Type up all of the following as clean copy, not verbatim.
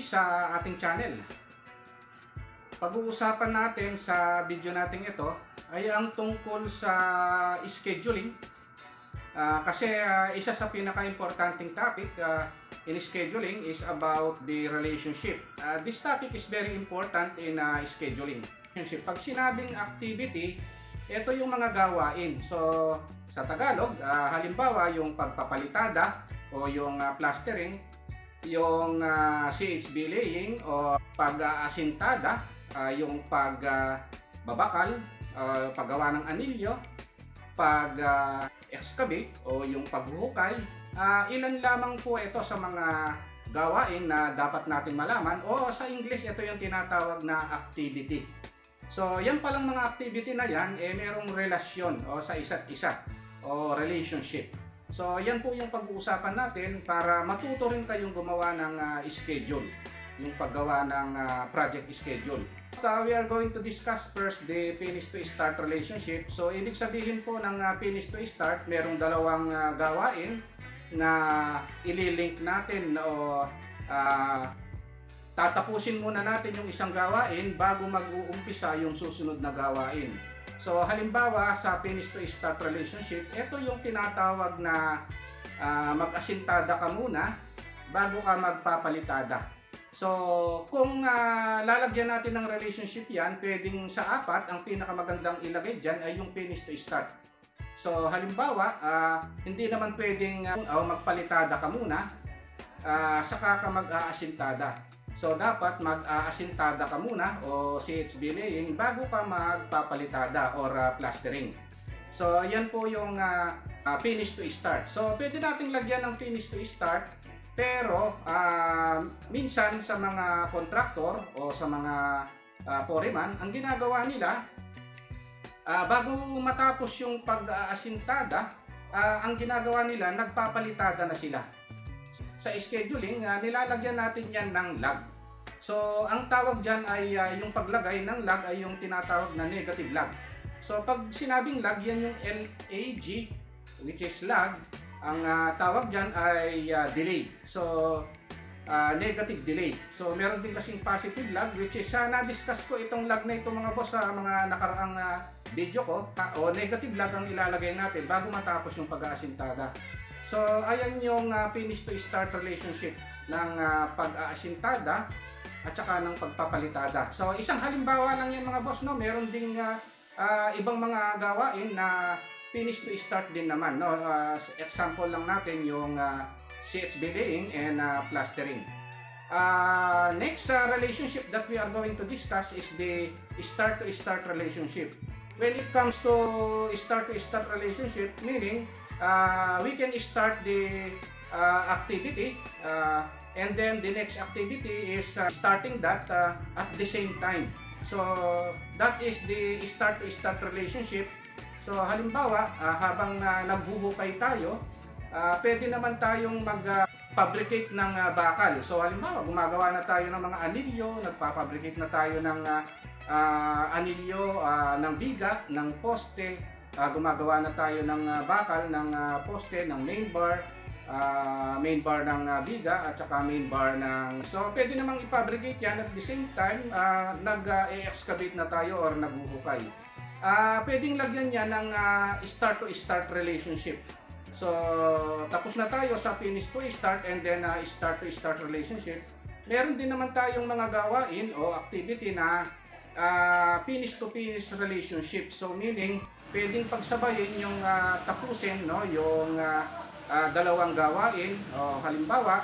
sa ating channel. Pag-uusapan natin sa video natin ito ay ang tungkol sa scheduling. Kasi isa sa pinaka-importanting topic in scheduling is about the relationship. This topic is very important in scheduling. Pag sinabing activity, ito yung mga gawain. So, sa Tagalog, halimbawa yung pagpapalitada o yung plastering, yung CHB laying o pag-aasintada, yung pagbabakal, paggawa ng anilyo, pag-excavate o yung paghuhukay. Ilan lamang po ito sa mga gawain na dapat natin malaman, o sa English ito yung tinatawag na activity. So yan palang mga activity na yan, merong relasyon o sa isa't isa o relationship. So yan po yung pag-uusapan natin para matuto rin kayong gumawa ng schedule, yung paggawa ng project schedule. So we are going to discuss first the finish to start relationship. So ibig sabihin po ng finish to start, merong dalawang gawain na ililink natin o tatapusin muna natin yung isang gawain bago mag-uumpisa yung susunod na gawain. So halimbawa sa finish to start relationship, ito yung tinatawag na mag-asintada ka muna bago ka magpapalitada. So kung lalagyan natin ng relationship yan, pwedeng sa apat, ang pinakamagandang ilagay dyan ay yung finish to start. So halimbawa, hindi naman pwedeng magpalitada ka muna, saka ka mag-aasintada. So dapat mag-aasintada ka muna o CHB laying bago ka magpapalitada or plastering. So yan po yung finish to start. So pwede nating lagyan ng finish to start, pero minsan sa mga contractor o sa mga foreman, ang ginagawa nila, bago matapos yung pag-aasintada, ang ginagawa nila, nagpapalitada na sila. Sa scheduling, nilalagyan natin yan ng log. So ang tawag dyan ay yung paglagay ng log ay yung tinatawag na negative log. So pag sinabing log, yan yung LAG, which is log. Ang tawag dyan ay delay. So negative delay. So meron din kasing positive log, which is na-discuss ko itong log na ito mga boss sa mga nakaraang video ko. O negative log ang ilalagay natin bago matapos yung pag-aasintada. So ayan yung finish to start relationship ng pag-aasintada at saka ng pagpapalitada. So isang halimbawa lang yan mga boss, no? Meron ding ibang mga gawain na finish to start din naman, no? Example lang natin yung CHB laying and plastering. Next relationship that we are going to discuss is the start to start relationship. When it comes to start relationship, meaning we can start the activity and then the next activity is starting that at the same time. So that is the start to start relationship. So halimbawa, habang naghuhukay tayo, pwede naman tayong mag-fabricate ng bakal. So halimbawa, gumagawa na tayo ng mga anilyo, nagpa-fabricate na tayo ng anilyo ng biga, ng poste, gumagawa na tayo ng bakal, ng poste, ng main bar ng biga at saka main bar ng... So pwede namang i-fabricate yan at the same time nag-excavate na tayo or naghuhukay. Pwedeng lagyan yan ng start to start relationship. So tapos na tayo sa finish to start and then start to start relationship. Meron din naman tayong mga gawain o activity na finish to finish relationship. So meaning pwedeng pagsabayin yung tapusin, no, yung dalawang gawain. O halimbawa,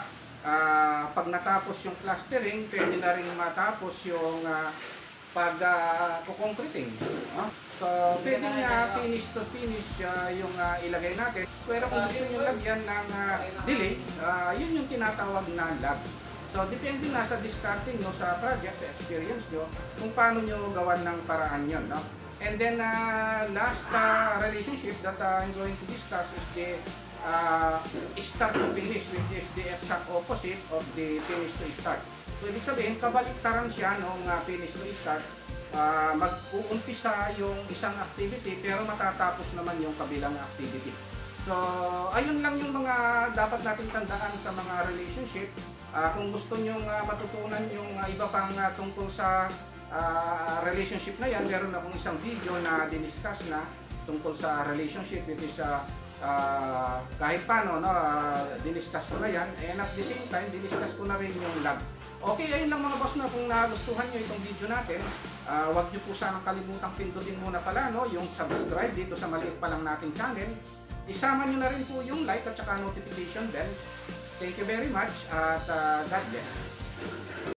pag natapos yung plastering, pwede na rin matapos yung pag-concreting. So pwede nga finish to finish yung ilagay natin. Pero kung gusto nyo lagyan ng delay, yun yung tinatawag na lag. So depende na sa discarding, no, sa project, sa experience nyo, kung paano nyo gawan ng paraan yun, no? And then last relationship that I'm going to discuss is the start to finish, which is the exact opposite of the finish to start. So ibig sabihin, kabaliktaran siya nung finish to start. Mag-uumpisa yung isang activity pero matatapos naman yung kabilang activity. So ayun lang yung mga dapat nating tandaan sa mga relationship. Kung gusto nyo matutunan yung iba pang tungkol sa relationship na yan, meron akong isang video na diniscuss na tungkol sa relationship. It is kahit paano, no, diniscuss ko na yan, and at the same time, diniscuss ko na rin yung love. Okay, ayun lang mga boss, no, kung nagustuhan nyo itong video natin, huwag nyo po sanang kalimutang pindutin muna pala, no, yung subscribe dito sa maliit pa lang nating channel. Isama nyo na rin po yung like at saka notification bell. Thank you very much at God bless.